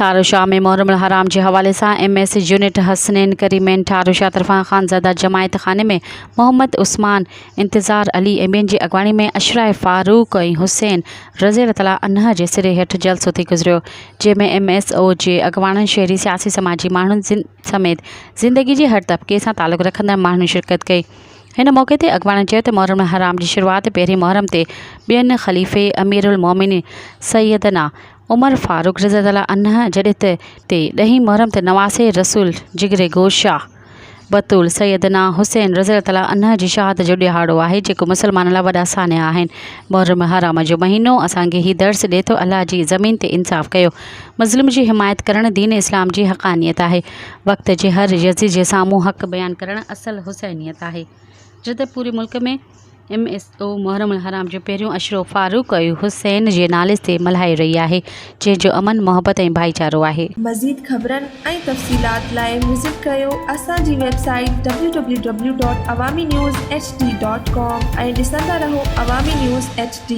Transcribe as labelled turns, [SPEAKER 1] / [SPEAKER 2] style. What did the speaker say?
[SPEAKER 1] ठारो शाह में मुहर्रम हराम के हवाले से MS यूनिट हसनैन करीमैन ठारो शाह तरफा खानज़ादा जमायत खाने में मोहम्मद उस्मान इंतज़ार अली एबिन की अगवानी में अशरा फारूक और हुसैन रज़ी अल्लाह अन्हा के सिरे हेठ जलसो थी गुजरियो, जैमें MSO के अगवान शहरी सियासी समाजी मानून समेत ज़िंदगी के हर तबके से ताल्लुक़ रखंदड़ मानून शिरकत कई। इन मौके ते अगवान चयो त मुहर्रम हराम की शुरुआत पहिरीं मुहर्रम ते बियन खलीफ़े अमीरुल मोमिनीन सैयदना उमर फारूक रज़ी अल्लाह अन्हा जॾहिं ते 10 मुहर्रम ते नवासे रसूल जिगरे गोशा बतूल सैयदना हुसैन रज़ी अल्लाह अन्हा की शहादत जो ॾिहाड़ो आहे, जेको मुसलमान लाइ वॾा सान्या आहिनि। मुहर्रम हराम जो महीनो असांखे ही दर्स ॾिए थो अल्लाह जी ज़मीन ते इंसाफ़ कयो, मज़लूम की हिमायत करण दीन इस्लाम की हक़ानियत आहे, वक़्त जे हर यज़ीद जे साम्हूं हक़ बयान करण असल हुसैनियत आहे। जद पूरे मुल्क में MSO मुहर्रम हराम जो पहिरियों अशरो फारूक और हुसैन के नाले से मल्हाई रही है, जंहिंजो अमन मोहब्बत और भाईचारो आहे।
[SPEAKER 2] मज़ीद ख़बरन ऐं तफ़सीलात लाइ विज़िट कयो असांजी वेबसाइट www.awamiNewsHD.com ऐं ॾिसंदा रहो अवामी न्यूज़ HD।